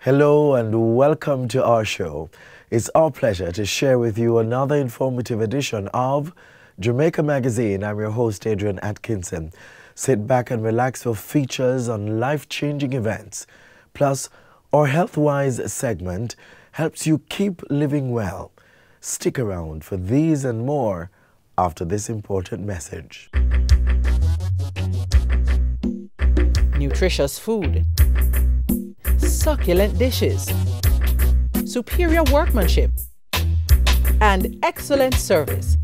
Hello and welcome to our show. It's our pleasure to share with you another informative edition of Jamaica Magazine. I'm your host, Adrian Atkinson. Sit back and relax for features on life-changing events. Plus, our Health-Wise segment helps you keep living well. Stick around for these and more after this important message. Nutritious food, succulent dishes, superior workmanship, and excellent service.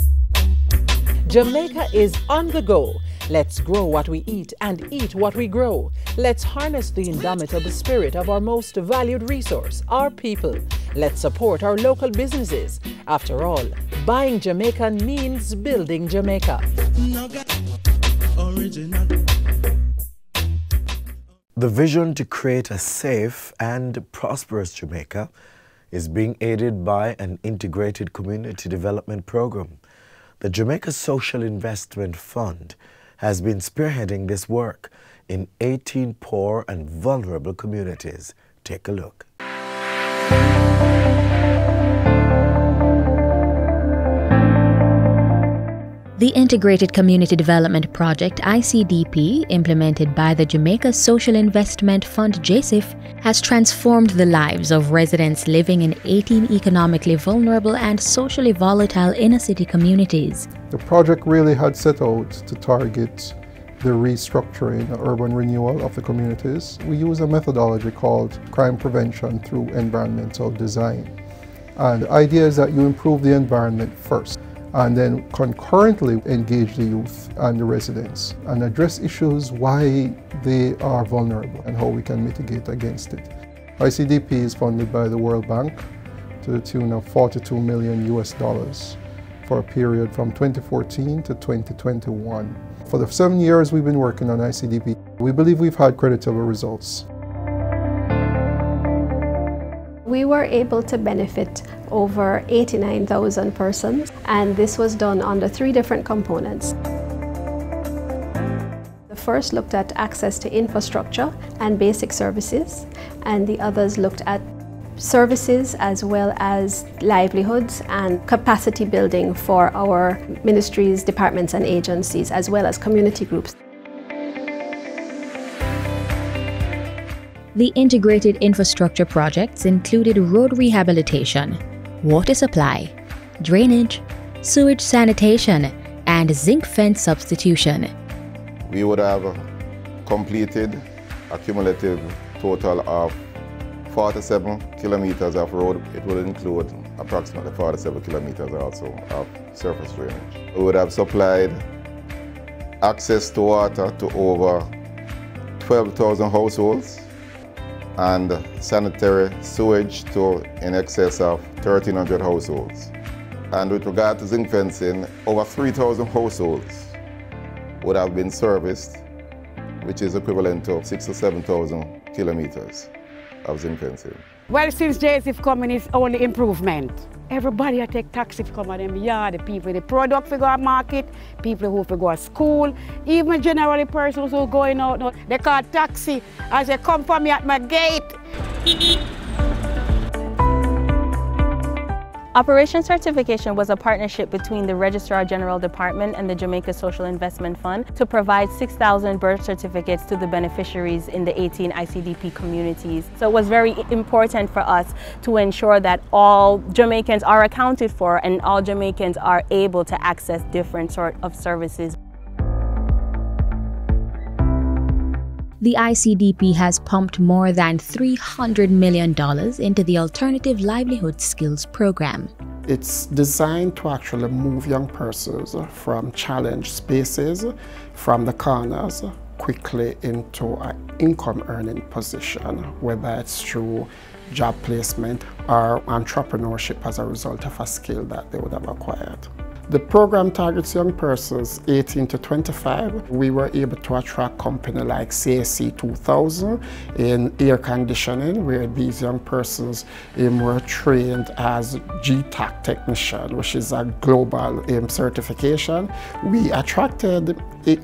Jamaica is on the go. Let's grow what we eat and eat what we grow. Let's harness the indomitable spirit of our most valued resource, our people. Let's support our local businesses. After all, buying Jamaican means building Jamaica. The vision to create a safe and prosperous Jamaica is being aided by an integrated community development program. The Jamaica Social Investment Fund has been spearheading this work in 18 poor and vulnerable communities. Take a look. The Integrated Community Development Project, ICDP, implemented by the Jamaica Social Investment Fund, JSIF, has transformed the lives of residents living in 18 economically vulnerable and socially volatile inner-city communities. The project really had set out to target the restructuring, urban renewal of the communities. We use a methodology called crime prevention through environmental design. And the idea is that you improve the environment first, and then concurrently engage the youth and the residents and address issues why they are vulnerable and how we can mitigate against it. ICDP is funded by the World Bank to the tune of $42 million for a period from 2014 to 2021. For the 7 years we've been working on ICDP, we believe we've had creditable results. We were able to benefit over 89,000 persons, and this was done under 3 different components. The first looked at access to infrastructure and basic services, and the others looked at services as well as livelihoods and capacity building for our ministries, departments and agencies, as well as community groups. The integrated infrastructure projects included road rehabilitation, water supply, drainage, sewage sanitation, and zinc fence substitution. We would have completed a cumulative total of 47 kilometers of road. It would include approximately 47 kilometers also of surface drainage. We would have supplied access to water to over 12,000 households and sanitary sewage to in excess of 1,300 households. And with regard to zinc fencing, over 3,000 households would have been serviced, which is equivalent to 6,000 to 7,000 kilometers of zinc fencing. Well, since JSIF coming, it's only improvement. Everybody I take taxi come at them yard, the people, the product for go to market, people who for go to school, even generally persons who going out now, they call taxi as they come for me at my gate. Operation Certification was a partnership between the Registrar General Department and the Jamaica Social Investment Fund to provide 6,000 birth certificates to the beneficiaries in the 18 ICDP communities. So it was very important for us to ensure that all Jamaicans are accounted for and all Jamaicans are able to access different sort of services. The ICDP has pumped more than $300 million into the Alternative Livelihood Skills Program. It's designed to actually move young persons from challenged spaces, from the corners, quickly into an income-earning position, whether it's through job placement or entrepreneurship as a result of a skill that they would have acquired. The program targets young persons 18 to 25. We were able to attract companies like CAC 2000 in air conditioning, where these young persons were trained as GTAC technician, which is a global certification. We attracted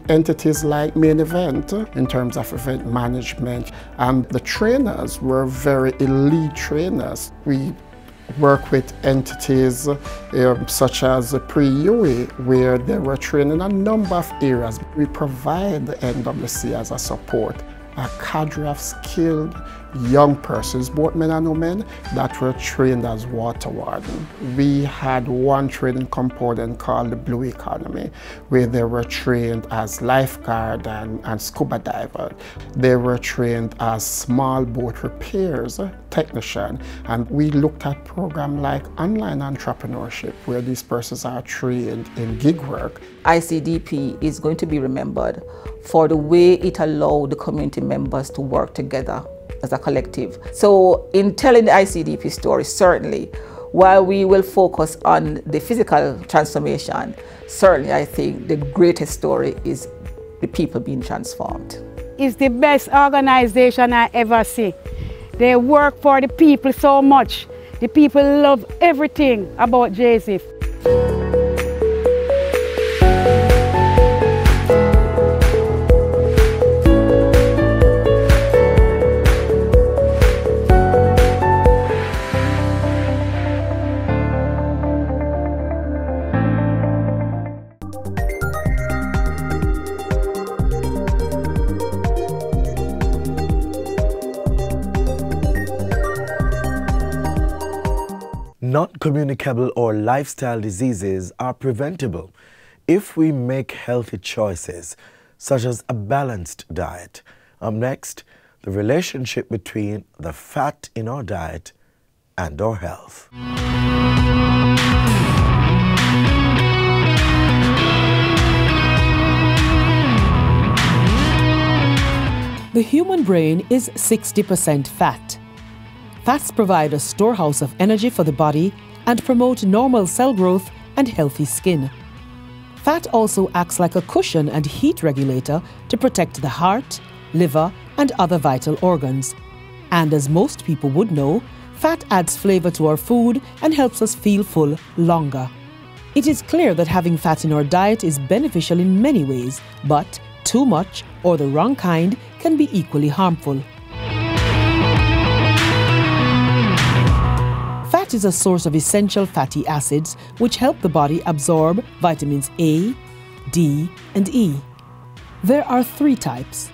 entities like Main Event in terms of event management, and the trainers were very elite trainers. We work with entities such as Pre-UE, where they were trained in a number of areas. We provide the NWC as a support, a cadre of skilled young persons, both men and women, that were trained as water warden. We had one training component called the Blue Economy, where they were trained as lifeguard and scuba diver. They were trained as small boat repairs technician, and we looked at programs like online entrepreneurship, where these persons are trained in gig work. ICDP is going to be remembered for the way it allowed the community members to work together as a collective. So in telling the ICDP story, certainly, while we will focus on the physical transformation, certainly I think the greatest story is the people being transformed. It's the best organization I ever see. They work for the people so much. The people love everything about JSIF. Non-communicable or lifestyle diseases are preventable if we make healthy choices, such as a balanced diet. Up next, the relationship between the fat in our diet and our health. The human brain is 60% fat. Fats provide a storehouse of energy for the body and promote normal cell growth and healthy skin. Fat also acts like a cushion and heat regulator to protect the heart, liver, and other vital organs. And as most people would know, fat adds flavor to our food and helps us feel full longer. It is clear that having fat in our diet is beneficial in many ways, but too much or the wrong kind can be equally harmful. Fat is a source of essential fatty acids which help the body absorb vitamins A, D, and E. There are 3 types.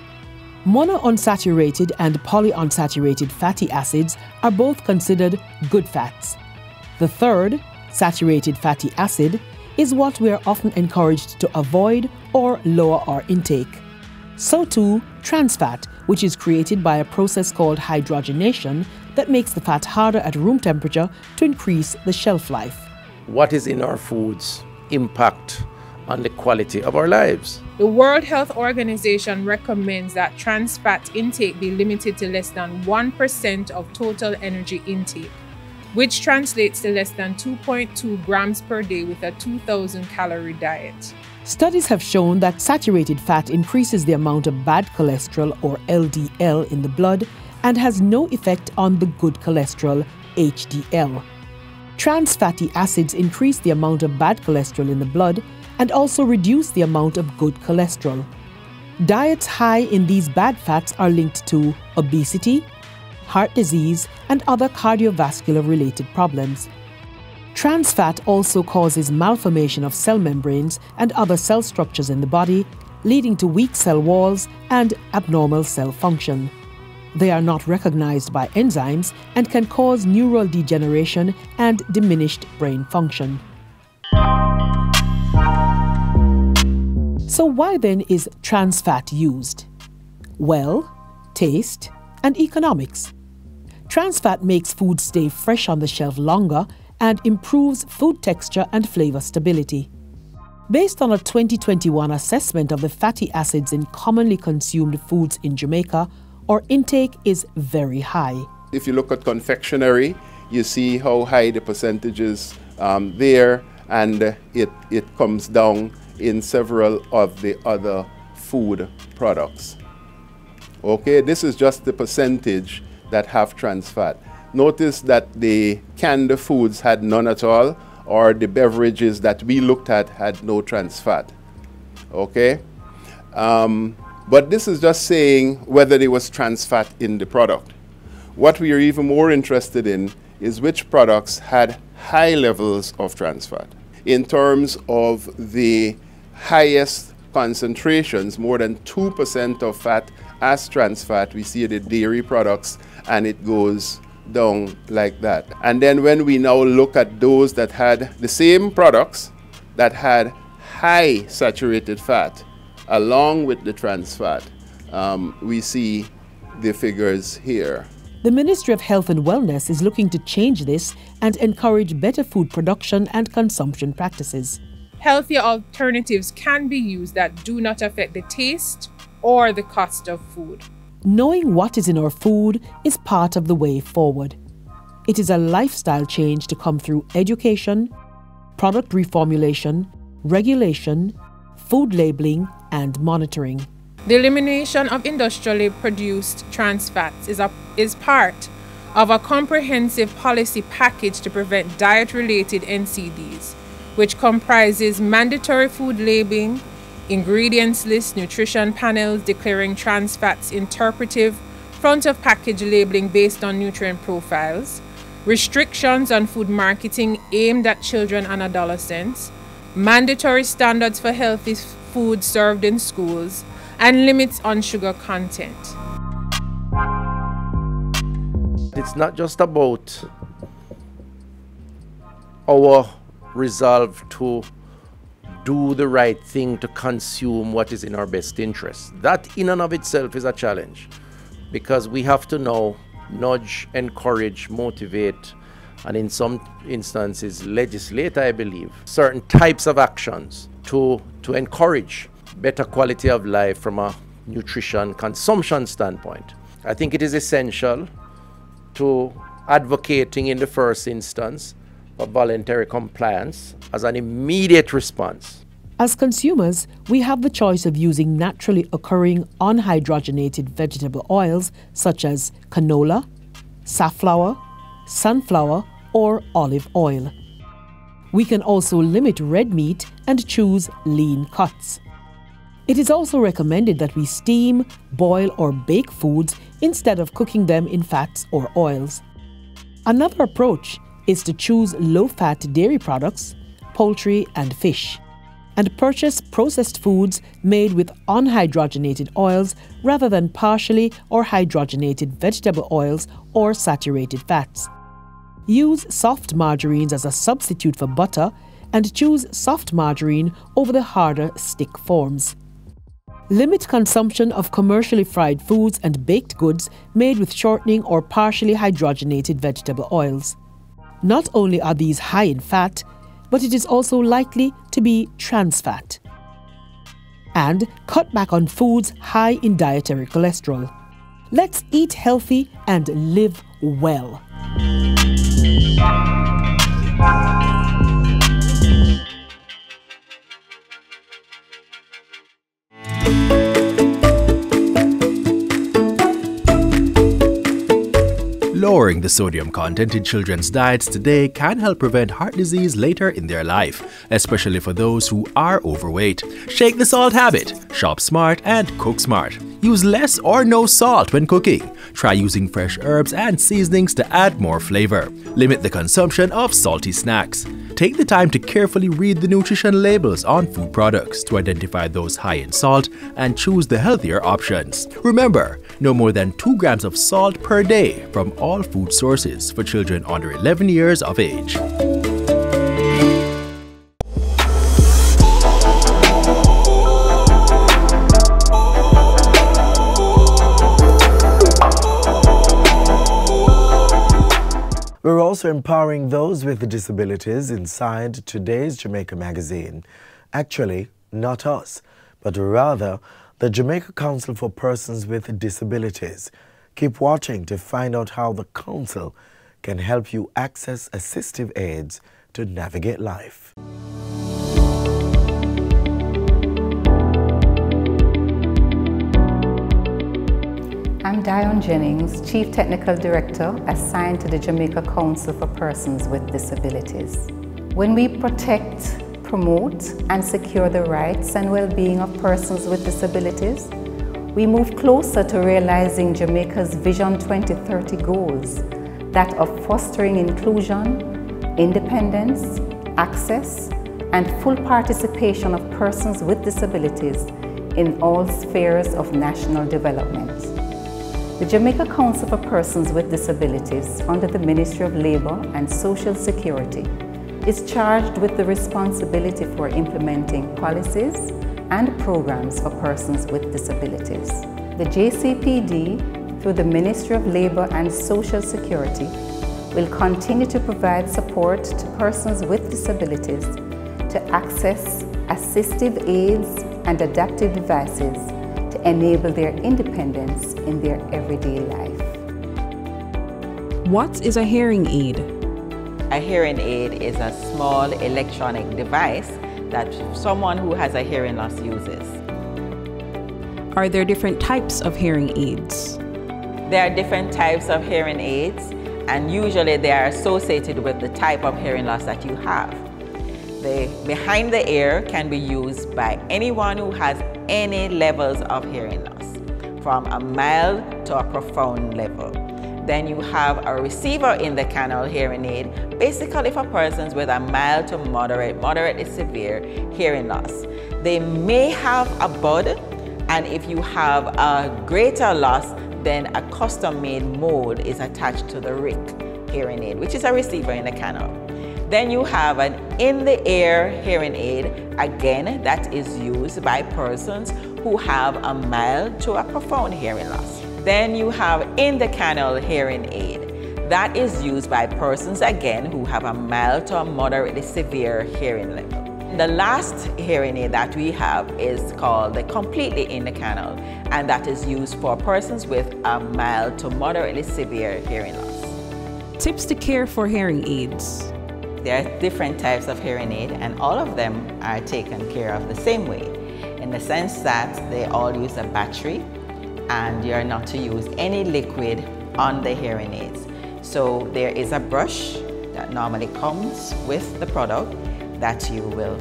Monounsaturated and polyunsaturated fatty acids are both considered good fats. The third, saturated fatty acid, is what we are often encouraged to avoid or lower our intake. So too, trans fat, which is created by a process called hydrogenation that makes the fat harder at room temperature to increase the shelf life. What is in our foods impact on the quality of our lives? The World Health Organization recommends that trans fat intake be limited to less than 1% of total energy intake, which translates to less than 2.2 grams per day with a 2,000 calorie diet. Studies have shown that saturated fat increases the amount of bad cholesterol or LDL in the blood and has no effect on the good cholesterol, HDL. Trans fatty acids increase the amount of bad cholesterol in the blood and also reduce the amount of good cholesterol. Diets high in these bad fats are linked to obesity, heart disease, and other cardiovascular related problems. Trans fat also causes malformation of cell membranes and other cell structures in the body, leading to weak cell walls and abnormal cell function. They are not recognized by enzymes and can cause neural degeneration and diminished brain function. So why then is trans fat used? Well, taste and economics. Trans fat makes food stay fresh on the shelf longer and improves food texture and flavor stability. Based on a 2021 assessment of the fatty acids in commonly consumed foods in Jamaica, our intake is very high. If you look at confectionery, you see how high the percentages there. and it comes down in several of the other food products. Okay, this is just the percentage that have trans fat. Notice that the canned foods had none at all, or the beverages that we looked at had no trans fat. Okay? But this is just saying whether there was trans fat in the product. What we are even more interested in is which products had high levels of trans fat. In terms of the highest concentrations, more than 2% of fat as trans fat, we see the dairy products, and it goes down like that. And then when we now look at those that had the same products that had high saturated fat along with the trans fat, we see the figures here. The Ministry of Health and Wellness is looking to change this and encourage better food production and consumption practices. Healthier alternatives can be used that do not affect the taste or the cost of food. Knowing what is in our food is part of the way forward. It is a lifestyle change to come through education, product reformulation, regulation, food labeling, and monitoring. The elimination of industrially produced trans fats is part of a comprehensive policy package to prevent diet-related NCDs, which comprises mandatory food labeling, ingredients lists, nutrition panels declaring trans fats, interpretive front-of-package labeling based on nutrient profiles, restrictions on food marketing aimed at children and adolescents, mandatory standards for healthy food served in schools, and limits on sugar content. It's not just about our resolve to do the right thing to consume what is in our best interest. That in and of itself is a challenge, because we have to now nudge, encourage, motivate, and in some instances legislate, I believe, certain types of actions to encourage better quality of life from a nutrition consumption standpoint. I think it is essential to advocating in the first instance for voluntary compliance as an immediate response. As consumers, we have the choice of using naturally occurring unhydrogenated vegetable oils such as canola, safflower, sunflower, or olive oil. We can also limit red meat and choose lean cuts. It is also recommended that we steam, boil, or bake foods instead of cooking them in fats or oils. Another approach is to choose low-fat dairy products, poultry, and fish, and purchase processed foods made with unhydrogenated oils rather than partially or hydrogenated vegetable oils or saturated fats. Use soft margarines as a substitute for butter and choose soft margarine over the harder stick forms. Limit consumption of commercially fried foods and baked goods made with shortening or partially hydrogenated vegetable oils. Not only are these high in fat, but it is also likely to be trans fat. And cut back on foods high in dietary cholesterol. Let's eat healthy and live well. Lowering the sodium content in children's diets today can help prevent heart disease later in their life, especially for those who are overweight. Shake the salt habit, shop smart and cook smart. Use less or no salt when cooking. Try using fresh herbs and seasonings to add more flavor. Limit the consumption of salty snacks. Take the time to carefully read the nutrition labels on food products to identify those high in salt and choose the healthier options. Remember, no more than 2 grams of salt per day from all food sources for children under 11 years of age. We're also empowering those with disabilities inside today's Jamaica Magazine. Actually, not us, but rather the Jamaica Council for Persons with Disabilities. Keep watching to find out how the Council can help you access assistive aids to navigate life. I'm Dion Jennings, Chief Technical Director assigned to the Jamaica Council for Persons with Disabilities. When we protect, promote, and secure the rights and well-being of persons with disabilities, we move closer to realizing Jamaica's Vision 2030 goals that of fostering inclusion, independence, access, and full participation of persons with disabilities in all spheres of national development. The Jamaica Council for Persons with Disabilities, under the Ministry of Labour and Social Security, is charged with the responsibility for implementing policies and programs for persons with disabilities. The JCPD, through the Ministry of Labour and Social Security, will continue to provide support to persons with disabilities to access assistive aids and adaptive devices to enable their independence in their everyday life. What is a hearing aid? A hearing aid is a small electronic device that someone who has a hearing loss uses. Are there different types of hearing aids? There are different types of hearing aids, and usually they are associated with the type of hearing loss that you have. The behind the ear can be used by anyone who has any levels of hearing loss, from a mild to a profound level. Then you have a receiver in the canal hearing aid, basically for persons with a mild to moderately severe hearing loss. They may have a bud, and if you have a greater loss, then a custom-made mold is attached to the RIC hearing aid, which is a receiver in the canal. Then you have an in-the-ear hearing aid, again, that is used by persons who have a mild to a profound hearing loss. Then you have in-the-canal hearing aid. That is used by persons, again, who have a mild to a moderately severe hearing level. The last hearing aid that we have is called the completely in the canal, and that is used for persons with a mild to moderately severe hearing loss. Tips to care for hearing aids. There are different types of hearing aid, and all of them are taken care of the same way, in the sense that they all use a battery, and you're not to use any liquid on the hearing aids. So there is a brush that normally comes with the product that you will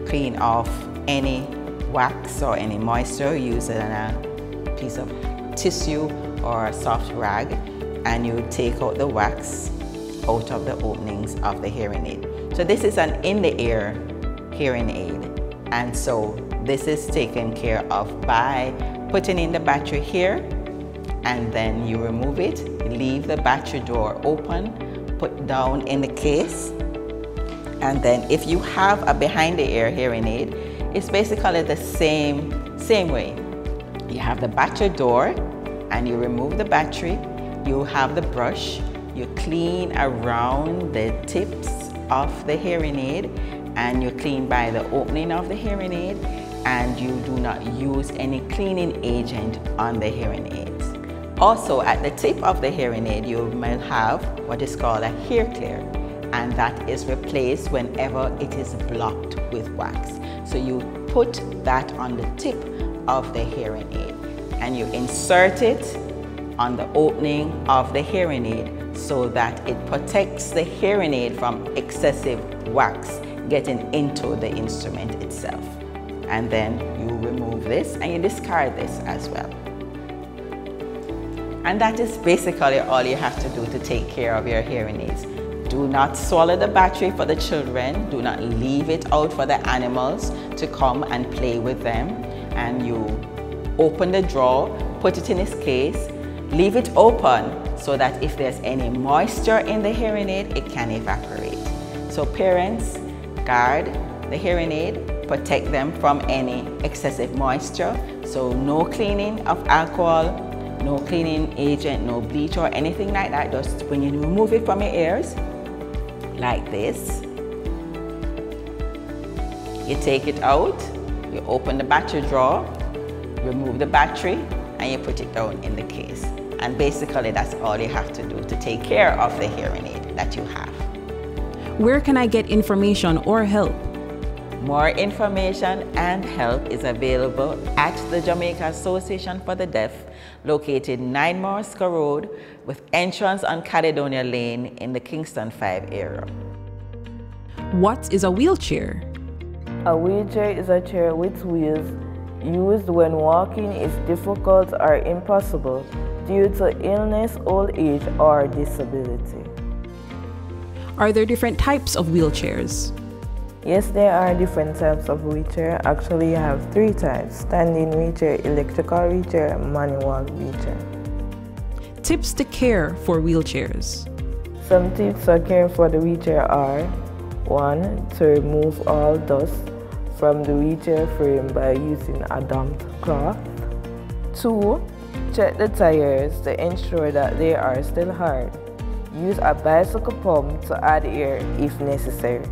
clean off any wax or any moisture using a piece of tissue or a soft rag, and you take out the wax out of the openings of the hearing aid. So this is an in-the-ear hearing aid, and so this is taken care of by putting in the battery here, and then you remove it, leave the battery door open, put down in the case, and then if you have a behind-the-ear hearing aid, it's basically the same way. You have the battery door, and you remove the battery, you have the brush, you clean around the tips of the hearing aid, and you clean by the opening of the hearing aid, and you do not use any cleaning agent on the hearing aids. Also, at the tip of the hearing aid, you may have what is called a hair clear, and that is replaced whenever it is blocked with wax. So you put that on the tip of the hearing aid, and you insert it on the opening of the hearing aid so that it protects the hearing aid from excessive wax getting into the instrument itself. And then you remove this and you discard this as well. And that is basically all you have to do to take care of your hearing aids. Do not swallow the battery for the children. Do not leave it out for the animals to come and play with them. And you open the drawer, put it in its case, leave it open so that if there's any moisture in the hearing aid, it can evaporate. So parents, guard the hearing aid, protect them from any excessive moisture. So no cleaning of alcohol, no cleaning agent, no bleach or anything like that. Just when you remove it from your ears, like this, you take it out, you open the battery drawer, remove the battery, and you put it down in the case. And basically that's all you have to do to take care of the hearing aid that you have. Where can I get information or help? More information and help is available at the Jamaica Association for the Deaf, located 9 Morrisco Road, with entrance on Caledonia Lane in the Kingston 5 area. What is a wheelchair? A wheelchair is a chair with wheels used when walking is difficult or impossible due to illness, old age, or disability. Are there different types of wheelchairs? Yes, there are different types of wheelchair. Actually, you have 3 types: standing wheelchair, electrical wheelchair, and manual wheelchair. Tips to care for wheelchairs. Some tips for caring for the wheelchair are: 1. To remove all dust from the wheelchair frame by using a damp cloth. 2. Check the tires to ensure that they are still hard. Use a bicycle pump to add air if necessary.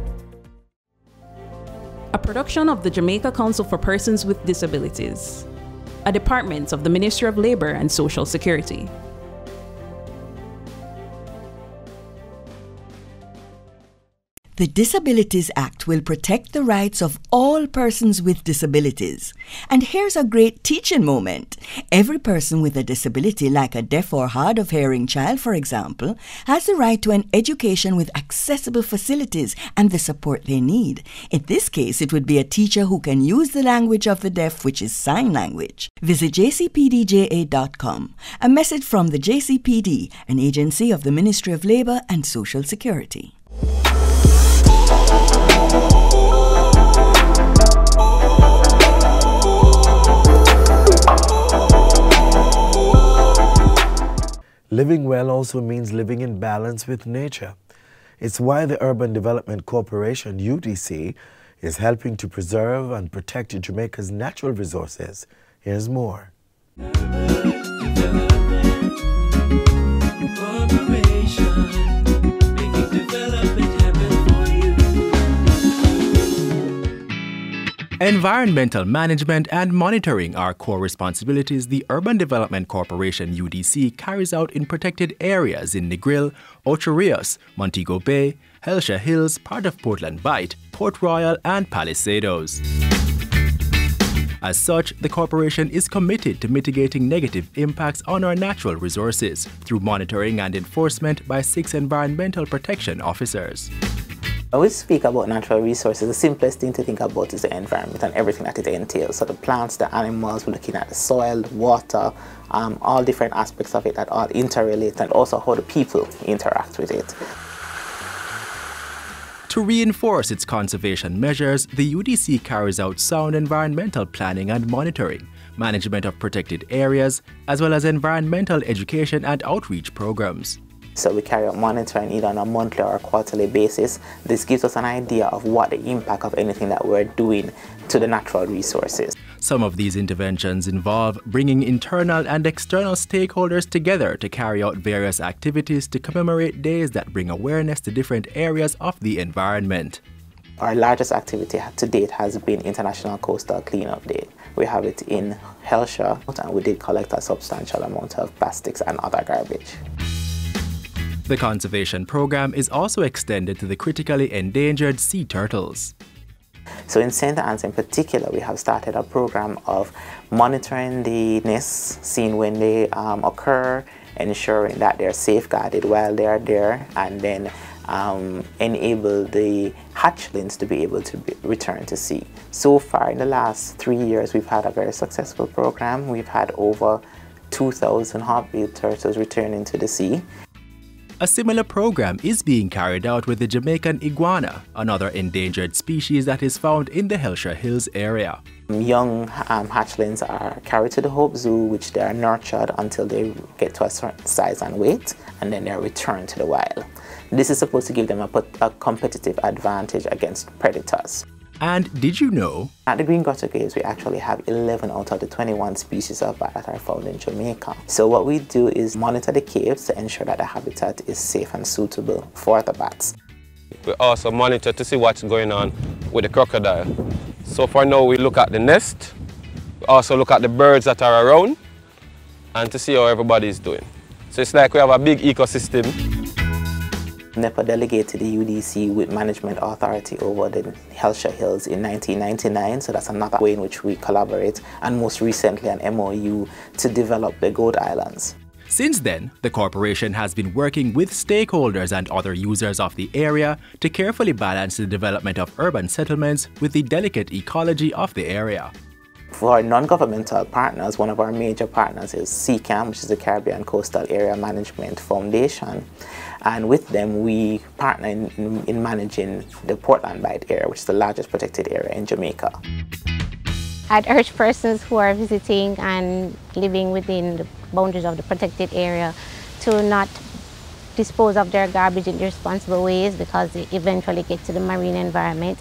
A production of the Jamaica Council for Persons with Disabilities, a department of the Ministry of Labour and Social Security. The Disabilities Act will protect the rights of all persons with disabilities. And here's a great teaching moment. Every person with a disability, like a deaf or hard of hearing child, for example, has the right to an education with accessible facilities and the support they need. In this case, it would be a teacher who can use the language of the deaf, which is sign language. Visit jcpdja.com. A message from the JCPD, an agency of the Ministry of Labour and Social Security. Living well also means living in balance with nature. It's why the Urban Development Corporation, UDC, is helping to preserve and protect Jamaica's natural resources. Here's more. Environmental management and monitoring are core responsibilities the Urban Development Corporation UDC carries out in protected areas in Negril, Ocho Rios, Montego Bay, Hellshire Hills, part of Portland Bight, Port Royal and Palisadoes. As such, the corporation is committed to mitigating negative impacts on our natural resources through monitoring and enforcement by 6 environmental protection officers. When we speak about natural resources, the simplest thing to think about is the environment and everything that it entails. So the plants, the animals, we're looking at the soil, the water, all different aspects of it that all interrelate, and also how the people interact with it. To reinforce its conservation measures, the UDC carries out sound environmental planning and monitoring, management of protected areas, as well as environmental education and outreach programs. So we carry out monitoring either on a monthly or a quarterly basis. This gives us an idea of what the impact of anything that we're doing to the natural resources. Some of these interventions involve bringing internal and external stakeholders together to carry out various activities to commemorate days that bring awareness to different areas of the environment. Our largest activity to date has been International Coastal Cleanup Day. We have it in Hellshire, and we did collect a substantial amount of plastics and other garbage. The conservation program is also extended to the critically endangered sea turtles. So in St. Anne's in particular, we have started a program of monitoring the nests, seeing when they occur, ensuring that they're safeguarded while they are there, and then enable the hatchlings to be able to return to sea. So far, in the last 3 years, we've had a very successful program. We've had over 2,000 hawkbill turtles returning to the sea. A similar program is being carried out with the Jamaican iguana, another endangered species that is found in the Hellshire Hills area. Young hatchlings are carried to the Hope Zoo, which they are nurtured until they get to a certain size and weight, and then they are returned to the wild. This is supposed to give them a competitive advantage against predators. And did you know? At the Green Grotto Caves, we actually have 11 out of the 21 species of bat that are found in Jamaica. So what we do is monitor the caves to ensure that the habitat is safe and suitable for the bats. We also monitor to see what's going on with the crocodile. So for now, we look at the nest, we also look at the birds that are around, and to see how everybody is doing. So it's like we have a big ecosystem. NEPA delegated the UDC with management authority over the Hellshire Hills in 1999, so that's another way in which we collaborate, and most recently an MOU to develop the Goat Islands. Since then, the corporation has been working with stakeholders and other users of the area to carefully balance the development of urban settlements with the delicate ecology of the area. For our non-governmental partners, one of our major partners is CCAM, which is the Caribbean Coastal Area Management Foundation. And with them, we partner in managing the Portland Bight area, which is the largest protected area in Jamaica. I'd urge persons who are visiting and living within the boundaries of the protected area to not dispose of their garbage in irresponsible ways, because they eventually get to the marine environment.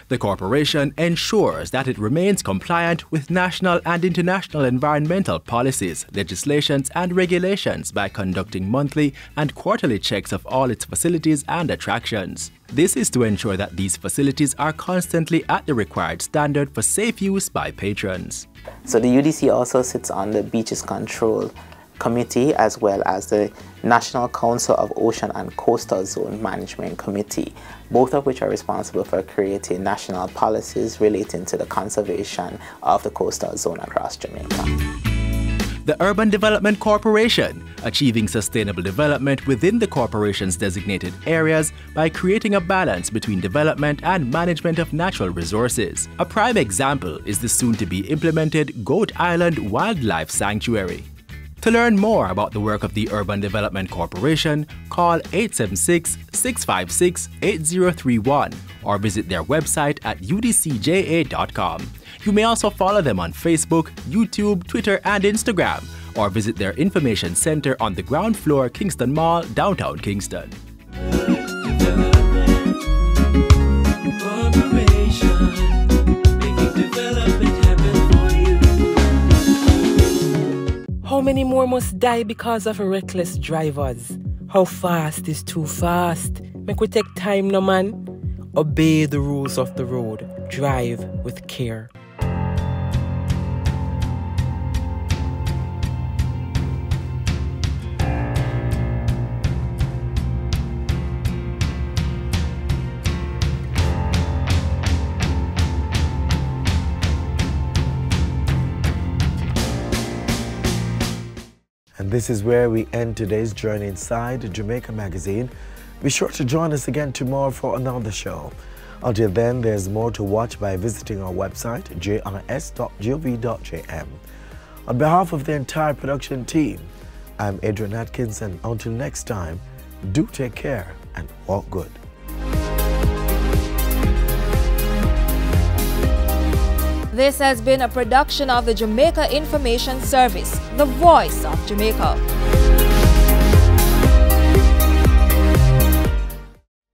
The corporation ensures that it remains compliant with national and international environmental policies, legislations and regulations by conducting monthly and quarterly checks of all its facilities and attractions. This is to ensure that these facilities are constantly at the required standard for safe use by patrons. So the UDC also sits on the Beaches Control Committee, as well as the National Council of Ocean and Coastal Zone Management Committee, both of which are responsible for creating national policies relating to the conservation of the coastal zone across Jamaica. The Urban Development Corporation, achieving sustainable development within the corporation's designated areas by creating a balance between development and management of natural resources. A prime example is the soon-to-be implemented Goat Island Wildlife Sanctuary. To learn more about the work of the Urban Development Corporation, call 876-656-8031 or visit their website at udcja.com. You may also follow them on Facebook, YouTube, Twitter, and Instagram, or visit their information center on the ground floor, Kingston Mall, downtown Kingston. How many more must die because of reckless drivers? How fast is too fast? Make we take time, no man. Obey the rules of the road. Drive with care. And this is where we end today's journey inside Jamaica Magazine. Be sure to join us again tomorrow for another show. Until then, there's more to watch by visiting our website, jrs.gov.jm. On behalf of the entire production team, I'm Adrian Atkins, and until next time, do take care and walk good. This has been a production of the Jamaica Information Service, the voice of Jamaica.